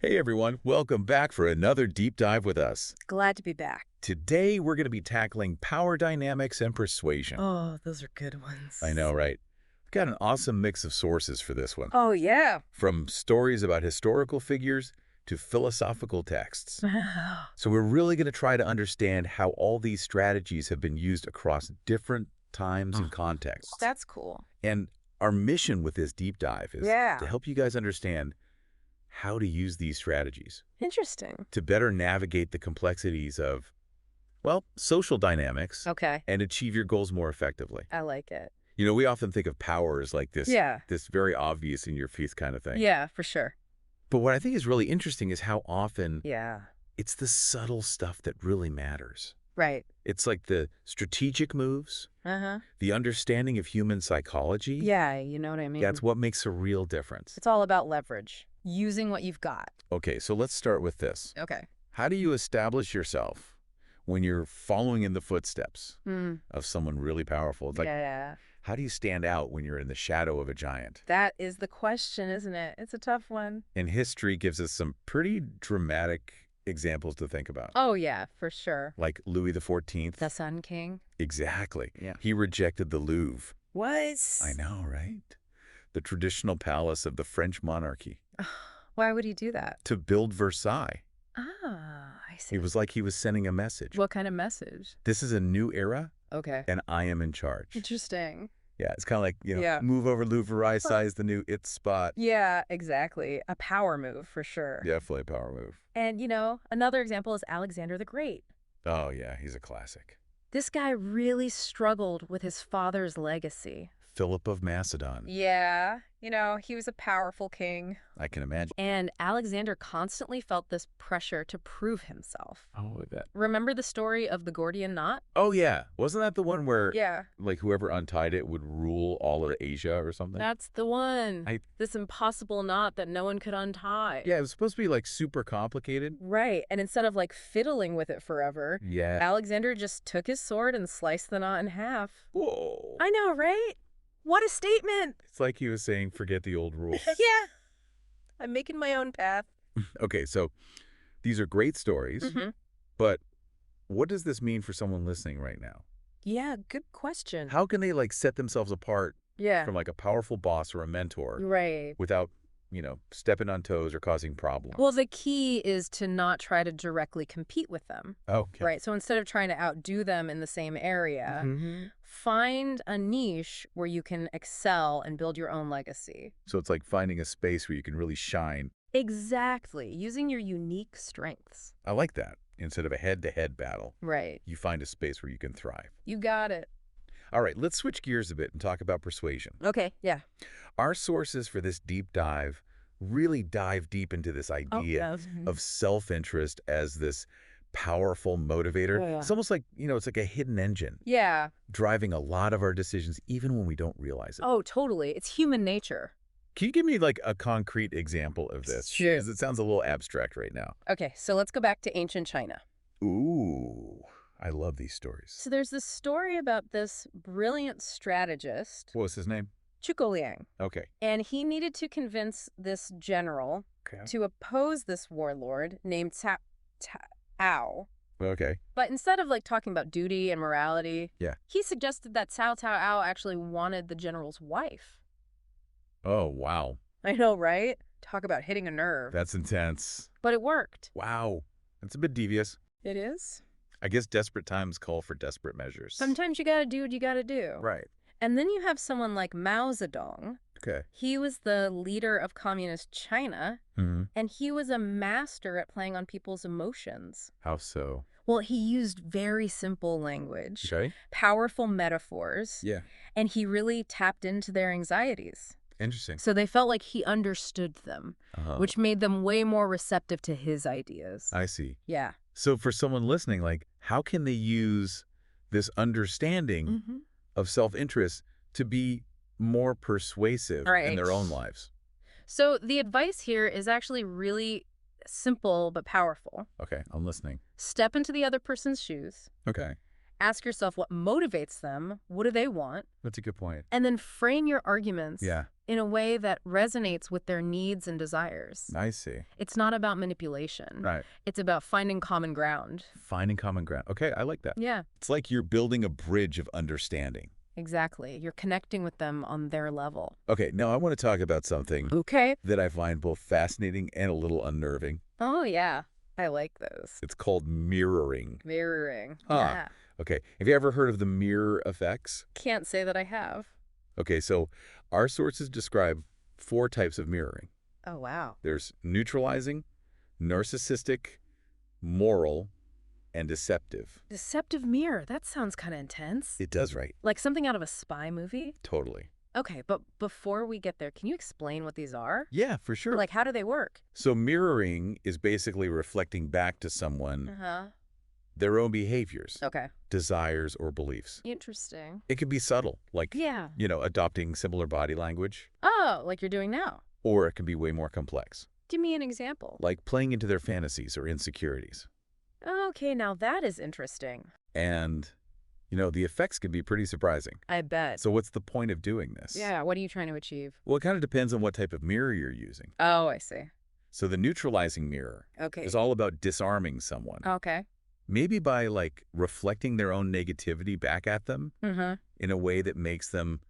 Hey everyone, welcome back for another deep dive with us. Glad to be back. Today we're going to be tackling power dynamics and persuasion. Oh, those are good ones. I know, right? We've got an awesome mix of sources for this one. Oh, yeah. From stories about historical figures to philosophical texts. Wow. So we're really going to try to understand how all these strategies have been used across different times and contexts. That's cool. And our mission with this deep dive is to help you guys understand how to use these strategies Interesting. to better navigate the complexities of, well, social dynamics Okay. and achieve your goals more effectively. I like it. You know, we often think of power as like this, Yeah. this very obvious in your face kind of thing. Yeah, for sure. But what I think is really interesting is how often Yeah. it's the subtle stuff that really matters. Right. It's like the strategic moves, Uh-huh. the understanding of human psychology. Yeah, you know what I mean. That's what makes a real difference. It's all about leverage. Using what you've got. Okay, so let's start with this. Okay. How do you establish yourself when you're following in the footsteps Mm. of someone really powerful? It's like, Yeah. how do you stand out when you're in the shadow of a giant? That is the question, isn't it? It's a tough one. And history gives us some pretty dramatic examples to think about. Oh, yeah, for sure. Like Louis XIV. The Sun King. Exactly. Yeah. He rejected the Louvre. What? I know, right? The traditional palace of the French monarchy. Why would he do that? To build Versailles. Ah, I see. It was like he was sending a message. What kind of message? This is a new era, Okay. and I am in charge. Interesting. Yeah, it's kind of like, Yeah. move over Louvre, size the new it spot. Yeah, exactly. A power move for sure. Definitely a power move. And, another example is Alexander the Great. Oh, yeah, he's a classic. This guy really struggled with his father's legacy. Philip of Macedon. Yeah, he was a powerful king. I can imagine. And Alexander constantly felt this pressure to prove himself. Oh, I bet. Remember the story of the Gordian knot? Oh, yeah. Wasn't that the one where, Yeah. like, whoever untied it would rule all of Asia or something? That's the one. I- This impossible knot that no one could untie. Yeah, it was supposed to be, like, super complicated. Right. And instead of, fiddling with it forever, Yeah. Alexander just took his sword and sliced the knot in half. Whoa. I know, right? What a statement. It's like he was saying, forget the old rules. Yeah. I'm making my own path. Okay, so these are great stories, Mm-hmm. but what does this mean for someone listening right now? Yeah, good question. How can they, set themselves apart Yeah. from, a powerful boss or a mentor Right. without, stepping on toes or causing problems? Well, the key is to not try to directly compete with them. Okay. Right. So instead of trying to outdo them in the same area, Mhm. find a niche where you can excel and build your own legacy. So it's like finding a space where you can really shine. Exactly. Using your unique strengths. I like that. Instead of a head-to-head battle, Right. you find a space where you can thrive. You got it. All right, let's switch gears a bit and talk about persuasion. Okay. Yeah. Our sources for this deep dive really dive deep into this idea of self-interest as this powerful motivator. Yeah. It's almost like, it's like a hidden engine Yeah. driving a lot of our decisions even when we don't realize it. Oh, totally. It's human nature. Can you give me a concrete example of this? Sure. Because it sounds a little abstract right now. Okay. So let's go back to ancient China. Ooh, I love these stories. So there's this story about this brilliant strategist, What was his name? Zhuge Liang. Okay. And he needed to convince this general Okay. to oppose this warlord named Cao. Okay. But instead of talking about duty and morality, Yeah. he suggested that Cao actually wanted the general's wife. Oh, wow. I know, right? Talk about hitting a nerve. That's intense. But it worked. Wow. That's a bit devious. It is. I guess desperate times call for desperate measures. Sometimes you gotta do what you gotta do. Right. And then you have someone like Mao Zedong. Okay. He was the leader of communist China, Mm-hmm. and he was a master at playing on people's emotions. How so? Well, he used very simple language, Okay. powerful metaphors, Yeah. and he really tapped into their anxieties. Interesting. So they felt like he understood them, Uh-huh. which made them way more receptive to his ideas. I see. Yeah. So for someone listening, how can they use this understanding Mm-hmm. of self-interest to be more persuasive in their own Right. lives? So the advice here is actually really simple but powerful. Okay, I'm listening. Step into the other person's shoes Okay. Ask yourself what motivates them, what do they want, That's a good point. and then frame your arguments Yeah, in a way that resonates with their needs and desires. I see. It's not about manipulation. Right. It's about finding common ground. Finding common ground. Okay, I like that. Yeah, It's like you're building a bridge of understanding. exactly. You're connecting with them on their level. Okay, now I want to talk about something Okay. that I find both fascinating and a little unnerving. Oh, yeah. I like those. It's called mirroring. Mirroring. Huh. Yeah. Okay, have you ever heard of the mirror effects? Can't say that I have. Okay, so our sources describe 4 types of mirroring. Oh, wow. There's neutralizing, narcissistic, moral, and deceptive. Deceptive mirror. That sounds kind of intense. It does, right? Like something out of a spy movie? Totally. Okay, but before we get there, can you explain what these are? Yeah, for sure. Like, how do they work? So mirroring is basically reflecting back to someone Uh-huh. their own behaviors, Okay. desires, or beliefs. Interesting. It can be subtle, like, Yeah. adopting similar body language, Oh, like you're doing now. or it can be way more complex, Give me an example. like playing into their fantasies or insecurities. Okay, now that is interesting. And, the effects can be pretty surprising. I bet. So what's the point of doing this? Yeah, what are you trying to achieve? Well, it kind of depends on what type of mirror you're using. Oh, I see. So the neutralizing mirror Okay. is all about disarming someone. Okay. Maybe by, reflecting their own negativity back at them Mm-hmm. in a way that makes them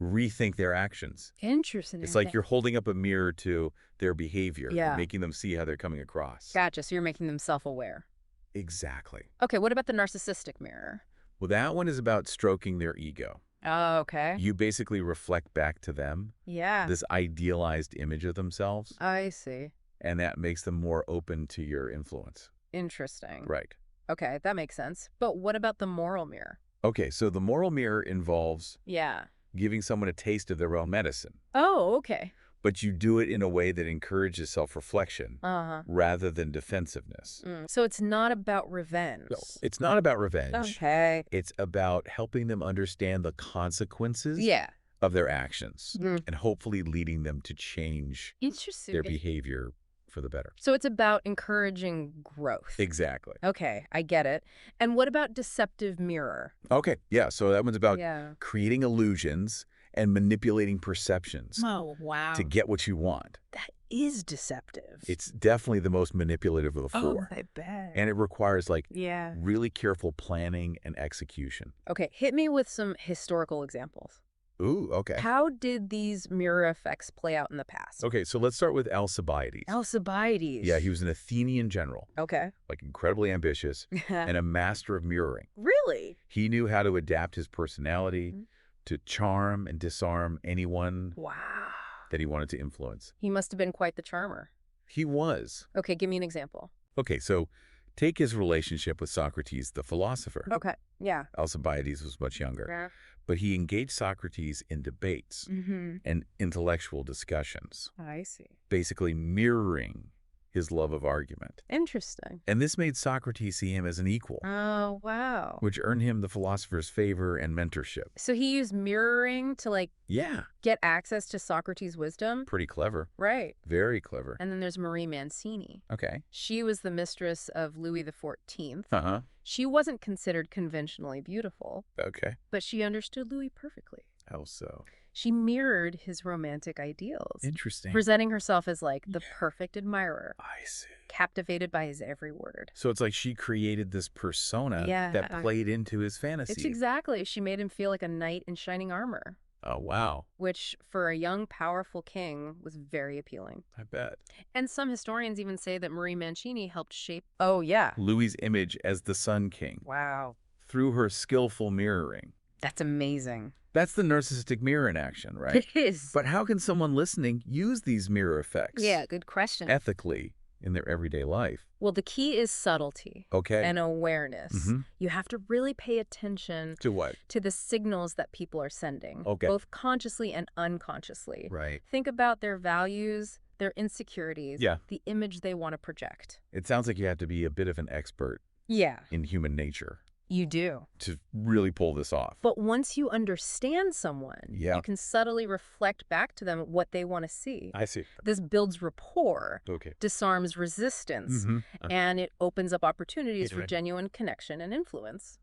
rethink their actions. Interesting. It's like you're holding up a mirror to their behavior, Yeah. making them see how they're coming across. Gotcha, so you're making them self-aware. Exactly. Okay, what about the narcissistic mirror? Well, that one is about stroking their ego. Oh, okay. You basically reflect back to them Yeah. this idealized image of themselves, I see. and that makes them more open to your influence. Interesting. Right. Okay, that makes sense. But what about the moral mirror? Okay, so the moral mirror involves Yeah. giving someone a taste of their own medicine, Oh, okay. but you do it in a way that encourages self-reflection Uh-huh. rather than defensiveness. So it's not about revenge. No, it's not about revenge. Okay. It's about helping them understand the consequences Yeah. of their actions Mm. and hopefully leading them to change Interesting. their behavior for the better. So it's about encouraging growth. Exactly. Okay, I get it. And what about deceptive mirror? Okay, yeah, so that one's about Yeah. creating illusions and manipulating perceptions Oh, wow. to get what you want. That is deceptive. It's definitely the most manipulative of the 4. I bet. And it requires Yeah. really careful planning and execution. Okay, hit me with some historical examples. Ooh, okay. How did these mirror effects play out in the past? Okay, so let's start with Alcibiades. Alcibiades. Yeah, he was an Athenian general, Okay. incredibly ambitious and a master of mirroring. Really? He knew how to adapt his personality Mhm. to charm and disarm anyone Wow. that he wanted to influence. He must have been quite the charmer. He was. Okay, give me an example. Okay, so take his relationship with Socrates, the philosopher. Okay. Yeah. Alcibiades was much younger, Yeah. but he engaged Socrates in debates Mm-hmm. and intellectual discussions, I see. basically mirroring his love of argument. Interesting. And this made Socrates see him as an equal, Oh, wow. which earned him the philosopher's favor and mentorship. So he used mirroring to, Yeah, get access to Socrates' wisdom? pretty clever. Right. Very clever. And then there's Marie Mancini. Okay. She was the mistress of Louis XIV. Uh-huh. She wasn't considered conventionally beautiful, Okay. but she understood Louis perfectly. How so? She mirrored his romantic ideals, Interesting. presenting herself as the perfect admirer, I see. captivated by his every word. So it's like she created this persona that played into his fantasy. It's exactly. She made him feel like a knight in shining armor, Oh, wow. which for a young, powerful king was very appealing. I bet. And some historians even say that Marie Mancini helped shape... Oh, yeah. Louis's image as the Sun King Wow. through her skillful mirroring. That's amazing. That's the narcissistic mirror in action, right? It is. But how can someone listening use these mirror effects Yeah, good question. ethically in their everyday life? Well, the key is subtlety Okay. and awareness. Mhm. You have to really pay attention To what? to the signals that people are sending, Okay. both consciously and unconsciously. Right. Think about their values, their insecurities, Yeah. the image they want to project. It sounds like you have to be a bit of an expert Yeah, in human nature you do. to really pull this off. But once you understand someone, Yeah. you can subtly reflect back to them what they want to see. I see. This builds rapport, Okay. disarms resistance, Mhm. and it opens up opportunities for Right. genuine connection and influence.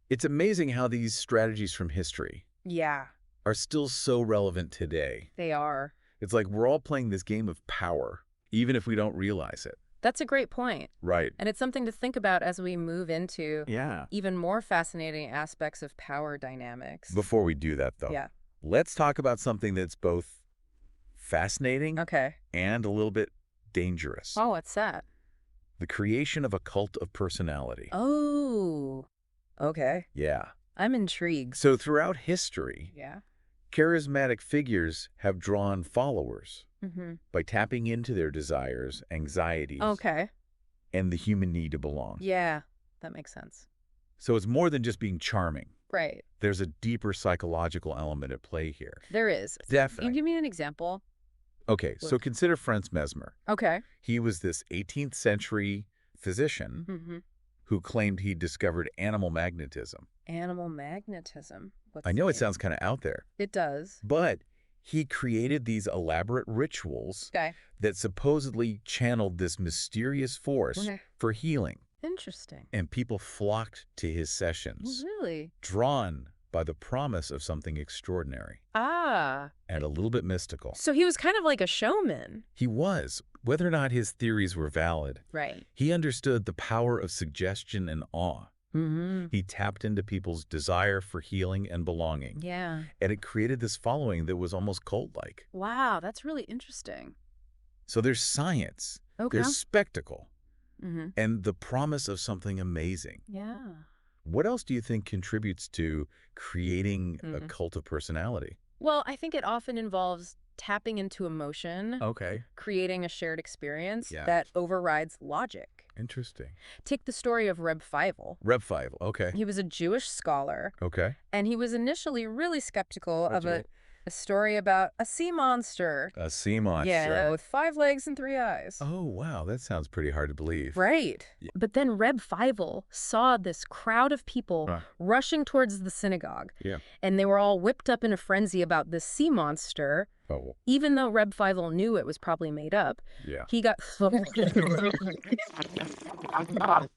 It's amazing how these strategies from history Yeah, are still so relevant today. they are. It's like we're all playing this game of power, even if we don't realize it. That's a great point. Right. And it's something to think about as we move into Yeah. even more fascinating aspects of power dynamics. Before we do that, though, Yeah. let's talk about something that's both fascinating Okay. and a little bit dangerous. Oh, what's that? The creation of a cult of personality. Oh, okay. Yeah. I'm intrigued. So throughout history, Yeah. charismatic figures have drawn followers Mm-hmm. by tapping into their desires, anxieties, Okay. and the human need to belong. Yeah, that makes sense. So it's more than just being charming. Right. There's a deeper psychological element at play here. There is. Can you Definitely. give me an example? Okay, so consider Franz Mesmer. Okay. He was this 18th century physician Mm-hmm. who claimed he discovered animal magnetism. Animal magnetism. I know it sounds kind of out there, It does. but he created these elaborate rituals Okay. that supposedly channeled this mysterious force Okay. for healing. Interesting. And people flocked to his sessions, Really? drawn by the promise of something extraordinary Ah. and a little bit mystical. So he was kind of like a showman. He was. Whether or not his theories were valid, Right. he understood the power of suggestion and awe. Mm-hmm. He tapped into people's desire for healing and belonging. Yeah. And it created this following that was almost cult-like. Wow, that's really interesting. So there's science, Okay. there's spectacle, Mm-hmm. and the promise of something amazing. Yeah. What else do you think contributes to creating a Mhm. cult of personality? Well, I think it often involves tapping into emotion, Okay. creating a shared experience Yeah. that overrides logic. Interesting. Take the story of Reb Fievel. Reb 5. Okay. He was a Jewish scholar, Okay. and he was initially really skeptical of Okay. a story about a sea monster. A sea monster. Yeah, with 5 legs and 3 eyes. Oh, wow. That sounds pretty hard to believe. Right. Yeah. But then Reb Fievel saw this crowd of people rushing towards the synagogue. Yeah. And they were all whipped up in a frenzy about this sea monster. Oh, Even though Reb Fievel knew it was probably made up, yeah. he got...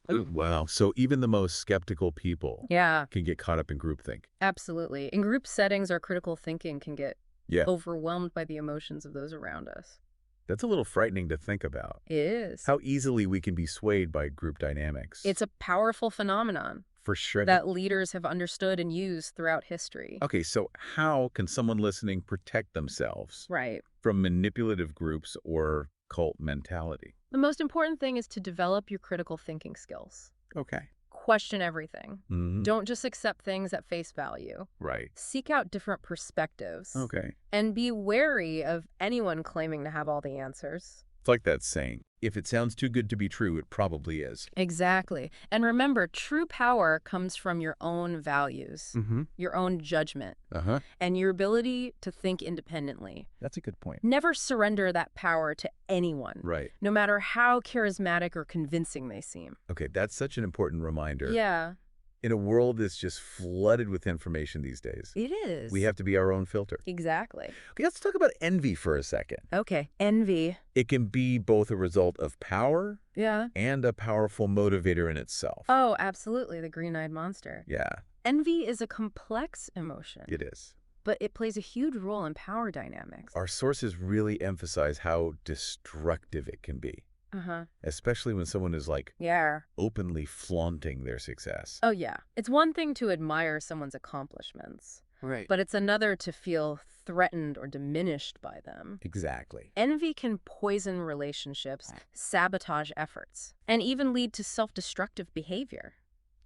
Wow. So even the most skeptical people Yeah, can get caught up in groupthink. absolutely. In group settings, our critical thinking can get Yeah. overwhelmed by the emotions of those around us. That's a little frightening to think about. It is. How easily we can be swayed by group dynamics. It's a powerful phenomenon for sure. that leaders have understood and used throughout history. Okay, so how can someone listening protect themselves Right. from manipulative groups or cult mentality? The most important thing is to develop your critical thinking skills. Okay. Question everything. Mhm. Don't just accept things at face value. Right. Seek out different perspectives. Okay. And be wary of anyone claiming to have all the answers. It's like that saying, if it sounds too good to be true, it probably is. Exactly. And remember, true power comes from your own values, Mm-hmm. your own judgment, Uh-huh. and your ability to think independently. That's a good point. Never surrender that power to anyone, Right. no matter how charismatic or convincing they seem. Okay, that's such an important reminder. Yeah, In a world that's just flooded with information these days, it is. we have to be our own filter. Exactly. Okay, let's talk about envy for a second. Okay. Envy. It can be both a result of power Yeah. and a powerful motivator in itself. Oh, absolutely. The green-eyed monster. Yeah, Envy is a complex emotion, it is. but it plays a huge role in power dynamics. Our sources really emphasize how destructive it can be, Uh-huh. especially when someone is like Yeah. openly flaunting their success. Oh, yeah. It's one thing to admire someone's accomplishments, Right. but it's another to feel threatened or diminished by them. Exactly. Envy can poison relationships, sabotage efforts, and even lead to self-destructive behavior.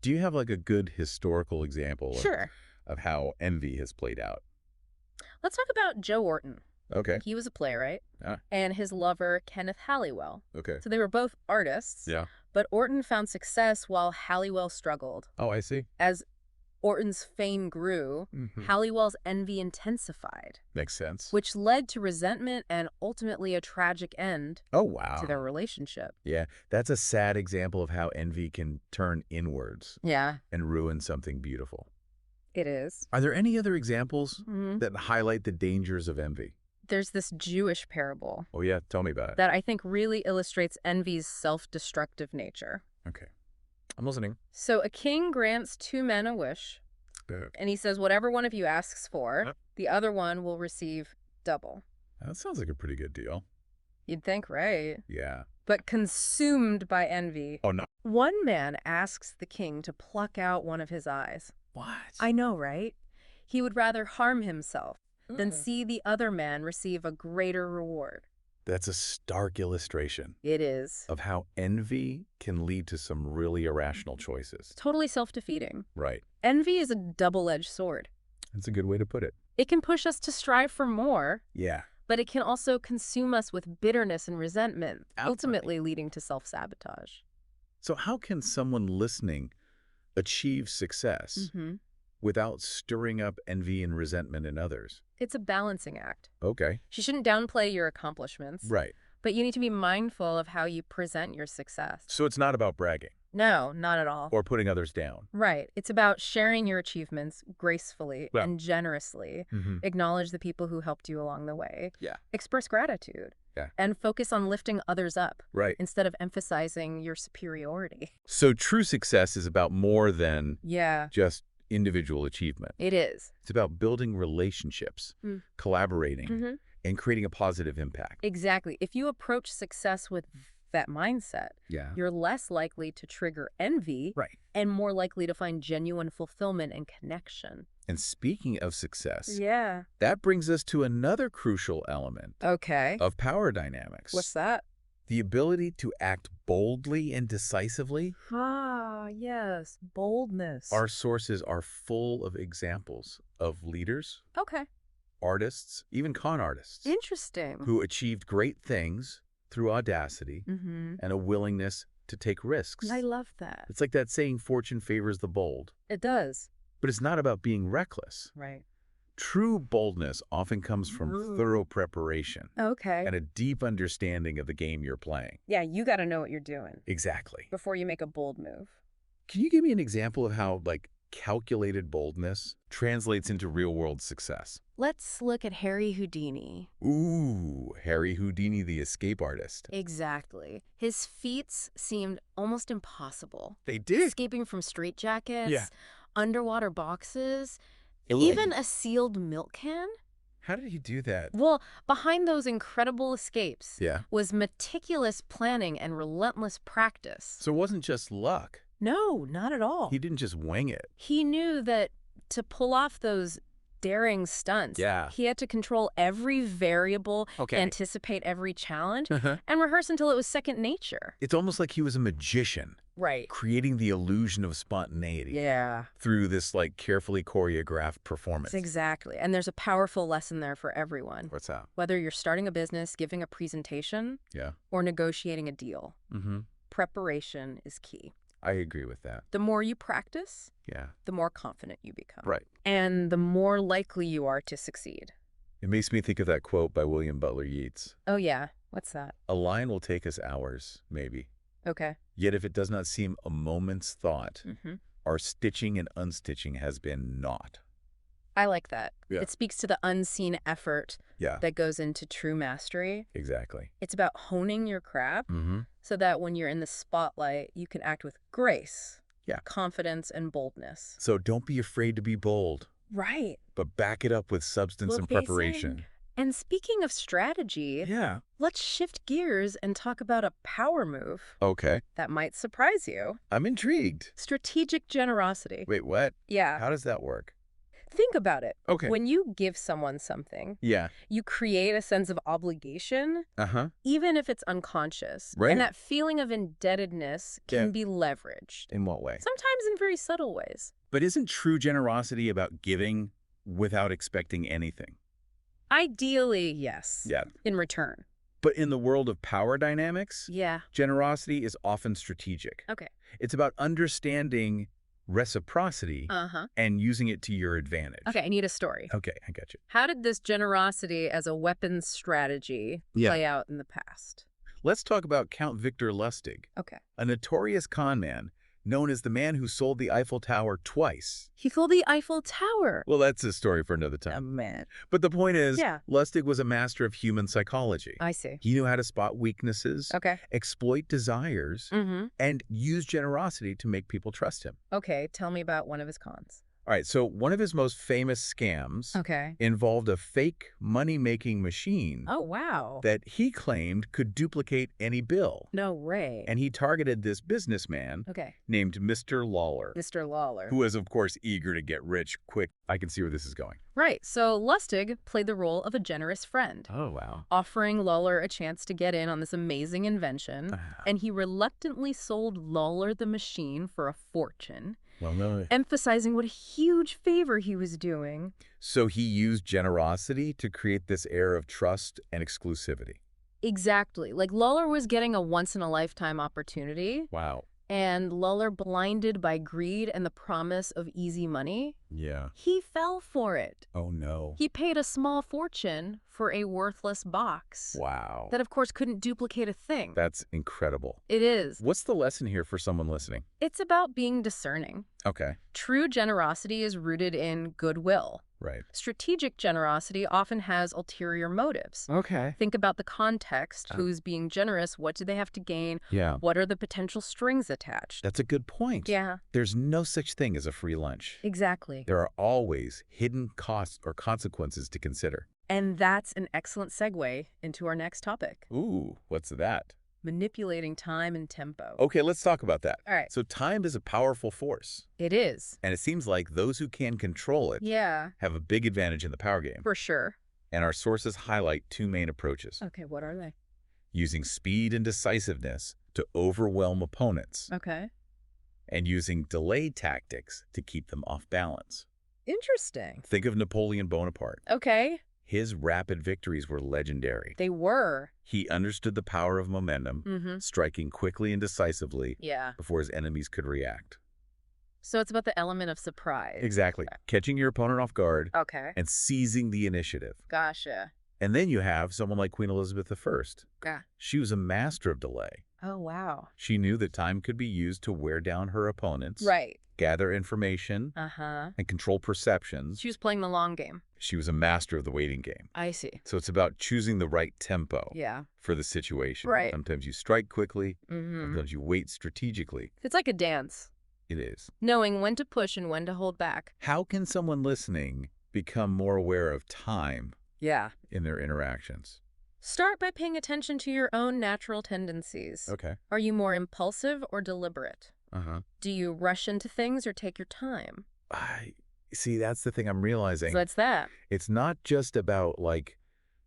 Do you have like a good historical example Sure. of how envy has played out? Let's talk about Joe Orton. Okay. He was a playwright, Ah. and his lover, Kenneth Halliwell. Okay. So they were both artists, Yeah. but Orton found success while Halliwell struggled. Oh, I see. As Orton's fame grew, Mhm. Halliwell's envy intensified, Makes sense. which led to resentment and ultimately a tragic end Oh, wow. to their relationship. Yeah, that's a sad example of how envy can turn inwards Yeah, and ruin something beautiful. it is. Are there any other examples Mhm. that highlight the dangers of envy? There's this Jewish parable Oh, yeah. Tell me about it. that I think really illustrates envy's self-destructive nature. Okay. I'm listening. So a king grants two men a wish, and he says whatever one of you asks for, Yep. the other one will receive double. That sounds like a pretty good deal. You'd think, right? Yeah. But consumed by envy, Oh, no. one man asks the king to pluck out one of his eyes. What? I know, right? He would rather harm himself than see the other man receive a greater reward. That's a stark illustration It is. of how envy can lead to some really irrational choices. Totally self-defeating. Right. Envy is a double-edged sword. That's a good way to put it. It can push us to strive for more, Yeah. but it can also consume us with bitterness and resentment, Absolutely. ultimately leading to self-sabotage. So how can someone listening achieve success without stirring up envy and resentment in others? It's a balancing act. Okay. You shouldn't downplay your accomplishments, Right. but you need to be mindful of how you present your success. So it's not about bragging No, not at all. or putting others down. Right. It's about sharing your achievements gracefully Yeah. and generously. Acknowledge the people who helped you along the way. Yeah. Express gratitude. Yeah. And focus on lifting others up Right. instead of emphasizing your superiority. So true success is about more than Yeah, just individual achievement. it is. It's about building relationships, collaborating, and creating a positive impact. Exactly. If you approach success with that mindset, Yeah. you're less likely to trigger envy Right. and more likely to find genuine fulfillment and connection. And speaking of success, Yeah. that brings us to another crucial element Okay. of power dynamics. What's that? The ability to act boldly and decisively. Ah, yes. Boldness. Our sources are full of examples of leaders, Okay. artists, even con artists, Interesting. who achieved great things through audacity and a willingness to take risks. I love that. It's like that saying, fortune favors the bold. It does. But it's not about being reckless. Right. True boldness often comes from thorough preparation Okay. and a deep understanding of the game you're playing. Yeah, you got to know what you're doing Exactly. before you make a bold move. Can you give me an example of how, calculated boldness translates into real-world success? Let's look at Harry Houdini. Ooh, Harry Houdini, the escape artist. Exactly. His feats seemed almost impossible. They did. Escaping from straitjackets, Yeah. underwater boxes, Ugh. even a sealed milk can. How did he do that? Well, behind those incredible escapes Yeah. was meticulous planning and relentless practice. So it wasn't just luck. No, not at all. He didn't just wing it. He knew that to pull off those daring stunts, Yeah. he had to control every variable, Okay. anticipate every challenge, Uh-huh. and rehearse until it was second nature. It's almost like he was a magician, Right. creating the illusion of spontaneity Yeah. through this carefully choreographed performance. Exactly. And there's a powerful lesson there for everyone. What's that? Whether you're starting a business, giving a presentation, Yeah. or negotiating a deal, Mm-hmm. preparation is key. I agree with that. The more you practice, Yeah. the more confident you become. Right. And the more likely you are to succeed. It makes me think of that quote by William Butler Yeats. Oh, yeah. What's that? A line will take us hours, maybe. Okay. Yet if it does not seem a moment's thought, Mm-hmm. our stitching and unstitching has been naught. I like that. Yeah. It speaks to the unseen effort Yeah, that goes into true mastery. exactly. It's about honing your craft Mm-hmm. so that when you're in the spotlight, you can act with grace, Yeah. confidence, and boldness. So don't be afraid to be bold, Right. but back it up with substance and preparation. And speaking of strategy, Yeah. let's shift gears and talk about a power move Okay. that might surprise you. I'm intrigued. Strategic generosity. Wait, what? Yeah. How does that work? Think about it. Okay. When you give someone something, Yeah. you create a sense of obligation, Uh-huh. even if it's unconscious. Right. And that feeling of indebtedness can Yeah. be leveraged, In what way? sometimes in very subtle ways. But isn't true generosity about giving without expecting anything? Ideally, yes. Yeah. In return. But in the world of power dynamics, Yeah. generosity is often strategic. Okay. It's about understanding reciprocity Uh-huh. and using it to your advantage. Okay, I need a story. Okay, I got you. How did this generosity as a weapons strategy play out in the past? Let's talk about Count Victor Lustig, Okay. a notorious con man known as the man who sold the Eiffel Tower twice. He sold the Eiffel Tower. Well, that's a story for another Oh, time. man. But the point is, Yeah. Lustig was a master of human psychology. I see. He knew how to spot weaknesses, Okay. exploit desires, and use generosity to make people trust him. Okay, tell me about one of his cons. All right, so one of his most famous scams involved a fake money-making machine Oh, wow. that he claimed could duplicate any bill. No way. And he targeted this businessman named Mr. Lawler, Mr. Lawler. who was, of course, eager to get rich quick. I can see where this is going. Right, so Lustig played the role of a generous friend. Oh, wow. Offering Lawler a chance to get in on this amazing invention, and he reluctantly sold Lawler the machine for a fortune. Well, no. Emphasizing what a huge favor he was doing. So he used generosity to create this air of trust and exclusivity. Exactly. Like Lawler was getting a once-in-a-lifetime opportunity. Wow. And Lawler, blinded by greed and the promise of easy money, he fell for it. Oh, no. He paid a small fortune for a worthless box. Wow. That, of course, couldn't duplicate a thing. That's incredible. It is. What's the lesson here for someone listening? It's about being discerning. Okay. True generosity is rooted in goodwill. Right. Strategic generosity often has ulterior motives. Okay. Think about the context. Who's being generous? What do they have to gain? Yeah. What are the potential strings attached? That's a good point. Yeah. There's no such thing as a free lunch. Exactly. There are always hidden costs or consequences to consider. And that's an excellent segue into our next topic. Ooh, what's that? Manipulating time and tempo. Okay, let's talk about that. All right. So time is a powerful force. It is. And it seems like those who can control it have a big advantage in the power game. For sure. And our sources highlight two main approaches. Okay, what are they? Using speed and decisiveness to overwhelm opponents. Okay. And using delay tactics to keep them off balance. Interesting. Think of Napoleon Bonaparte. Okay. His rapid victories were legendary. They were. He understood the power of momentum, striking quickly and decisively before his enemies could react. So it's about the element of surprise. Exactly. Catching your opponent off guard and seizing the initiative. Gotcha. And then you have someone like Queen Elizabeth I. Yeah. She was a master of delay. Oh, wow. She knew that time could be used to wear down her opponents, gather information, and control perceptions. She was playing the long game. She was a master of the waiting game. I see. So it's about choosing the right tempo for the situation. Right. Sometimes you strike quickly, sometimes you wait strategically. It's like a dance. It is. Knowing when to push and when to hold back. How can someone listening become more aware of time in their interactions? Start by paying attention to your own natural tendencies. Okay. Are you more impulsive or deliberate? Do you rush into things or take your time? See, that's the thing I'm realizing. So it's that. It's not just about, like,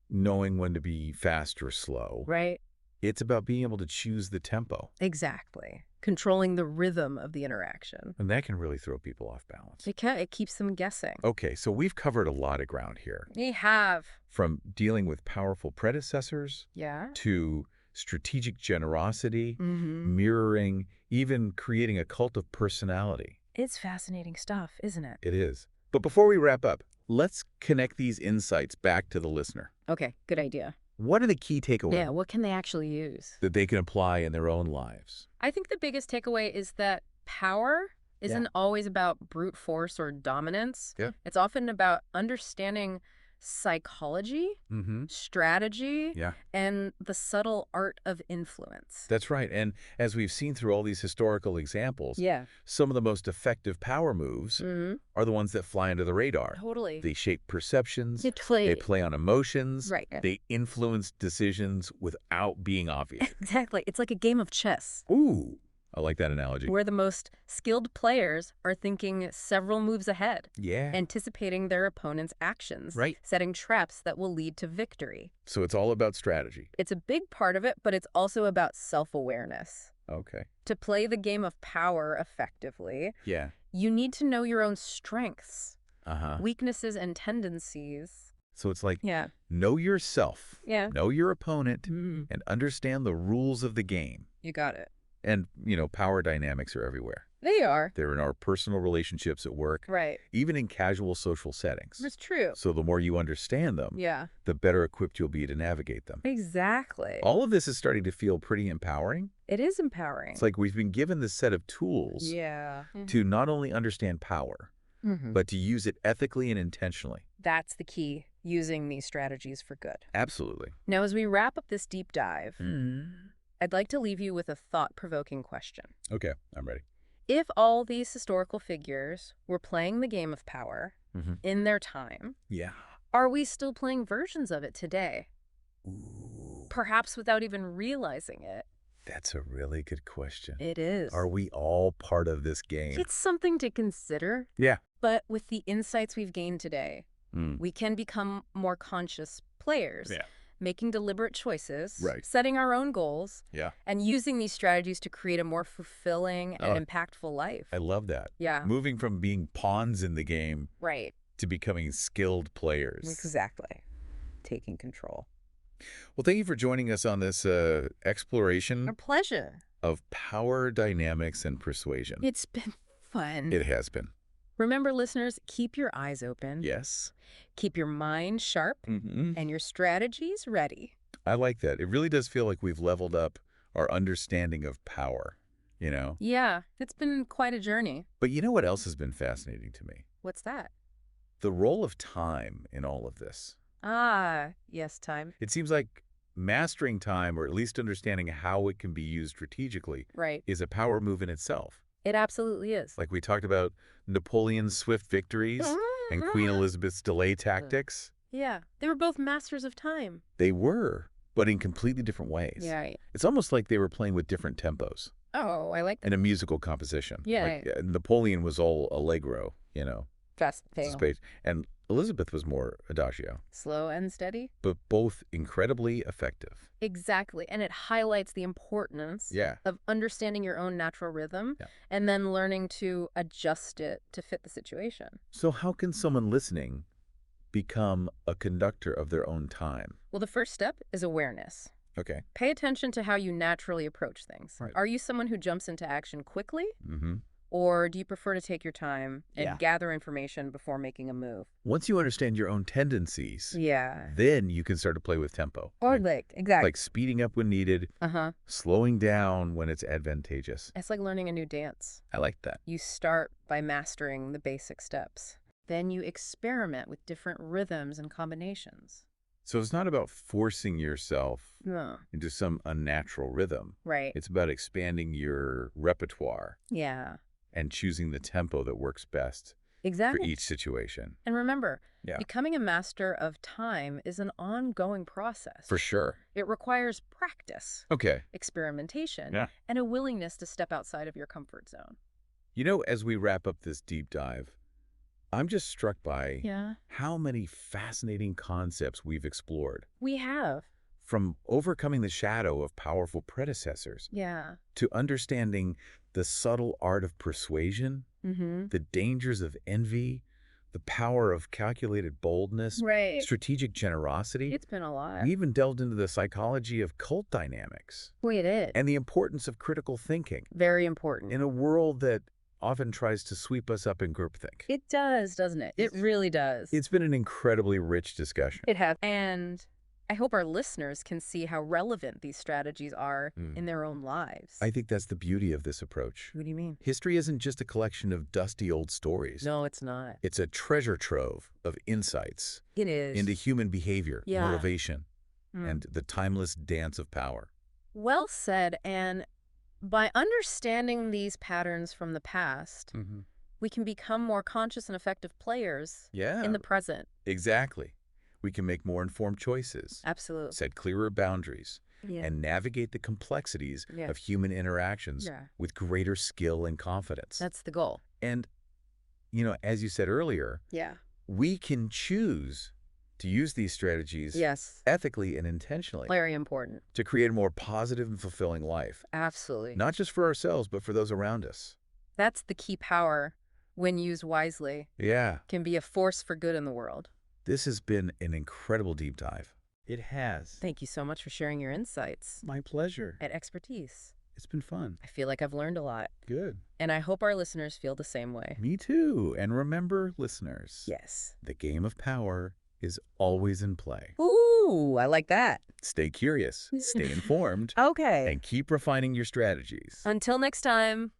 knowing when to be fast or slow. Right. It's about being able to choose the tempo. Exactly. Controlling the rhythm of the interaction. And that can really throw people off balance. It can. It keeps them guessing. Okay, so we've covered a lot of ground here. We have. From dealing with powerful predecessors to strategic generosity, mirroring, even creating a cult of personality. It's fascinating stuff, isn't it? It is. But before we wrap up, let's connect these insights back to the listener. Okay, good idea. What are the key takeaways? Yeah, what can they actually use? That they can apply in their own lives? I think the biggest takeaway is that power isn't always about brute force or dominance. Yeah. It's often about understanding psychology, strategy, and the subtle art of influence. That's right. And as we've seen through all these historical examples, some of the most effective power moves are the ones that fly under the radar. Totally. They shape perceptions. They play on emotions. Right. They influence decisions without being obvious. Exactly. It's like a game of chess. Ooh. I like that analogy. Where the most skilled players are thinking several moves ahead. Yeah. Anticipating their opponent's actions. Right. Setting traps that will lead to victory. So it's all about strategy. It's a big part of it, but it's also about self-awareness. Okay. To play the game of power effectively, you need to know your own strengths, weaknesses, and tendencies. So it's like, know yourself, know your opponent, and understand the rules of the game. You got it. And, you know, power dynamics are everywhere. They are. They're in our personal relationships at work. Right. Even in casual social settings. That's true. So the more you understand them, the better equipped you'll be to navigate them. Exactly. All of this is starting to feel pretty empowering. It is empowering. It's like we've been given this set of tools to not only understand power, but to use it ethically and intentionally. That's the key, using these strategies for good. Absolutely. Now, as we wrap up this deep dive, I'd like to leave you with a thought-provoking question. Okay, I'm ready. If all these historical figures were playing the game of power in their time, are we still playing versions of it today? Ooh. Perhaps without even realizing it. That's a really good question. It is. Are we all part of this game? It's something to consider. Yeah. But with the insights we've gained today, we can become more conscious players. Yeah. Making deliberate choices, setting our own goals, Yeah. and using these strategies to create a more fulfilling and impactful life. I love that. Yeah. Moving from being pawns in the game to becoming skilled players. Exactly. Taking control. Well, thank you for joining us on this exploration Our pleasure. of power dynamics and persuasion. It's been fun. It has been. Remember, listeners, keep your eyes open. Yes. Keep your mind sharp and your strategies ready. I like that. It really does feel like we've leveled up our understanding of power, you know? Yeah, it's been quite a journey. But you know what else has been fascinating to me? What's that? The role of time in all of this. Ah, yes, time. It seems like mastering time, or at least understanding how it can be used strategically, is a power move in itself. It absolutely is. Like we talked about Napoleon's swift victories and Queen Elizabeth's delay tactics. Yeah, they were both masters of time. They were, but in completely different ways. Yeah. It's almost like they were playing with different tempos. Oh, I like that. And a musical composition. Yeah. Like, Napoleon was all allegro, you know. Fast paced. And Elizabeth was more adagio. Slow and steady. But both incredibly effective. Exactly. And it highlights the importance of understanding your own natural rhythm and then learning to adjust it to fit the situation. So how can someone listening become a conductor of their own time? Well, the first step is awareness. Okay. Pay attention to how you naturally approach things. Right. Are you someone who jumps into action quickly? Mm-hmm. Or do you prefer to take your time and gather information before making a move? Once you understand your own tendencies, Yeah. then you can start to play with tempo. Or exactly. Like speeding up when needed, slowing down when it's advantageous. It's like learning a new dance. I like that. You start by mastering the basic steps. Then you experiment with different rhythms and combinations. So it's not about forcing yourself No. into some unnatural rhythm. Right. It's about expanding your repertoire. Yeah. And choosing the tempo that works best for each situation. And remember, becoming a master of time is an ongoing process. For sure. It requires practice, experimentation, and a willingness to step outside of your comfort zone. You know, as we wrap up this deep dive, I'm just struck by how many fascinating concepts we've explored. We have. From overcoming the shadow of powerful predecessors to understanding the subtle art of persuasion, the dangers of envy, the power of calculated boldness, strategic generosity. It's been a lot. We even delved into the psychology of cult dynamics. We did. And the importance of critical thinking. Very important. In a world that often tries to sweep us up in groupthink. It does, doesn't it? It really does. It's been an incredibly rich discussion. It has. And I hope our listeners can see how relevant these strategies are in their own lives. I think that's the beauty of this approach. What do you mean? History isn't just a collection of dusty old stories. No, it's not. It's a treasure trove of insights. It is. Into human behavior, motivation, and the timeless dance of power. Well said. And by understanding these patterns from the past, we can become more conscious and effective players in the present. Exactly. We can make more informed choices. Absolutely. Set clearer boundaries. And navigate the complexities of human interactions with greater skill and confidence. That's the goal. And, you know, as you said earlier, we can choose to use these strategies ethically and intentionally. Very important. To create a more positive and fulfilling life. Absolutely. Not just for ourselves, but for those around us. That's the key power, when used wisely. Can be a force for good in the world. This has been an incredible deep dive. It has. Thank you so much for sharing your insights. My pleasure. And expertise. It's been fun. I feel like I've learned a lot. Good. And I hope our listeners feel the same way. Me too. And remember, listeners. Yes. The game of power is always in play. Ooh, I like that. Stay curious, stay informed. Okay. And keep refining your strategies. Until next time.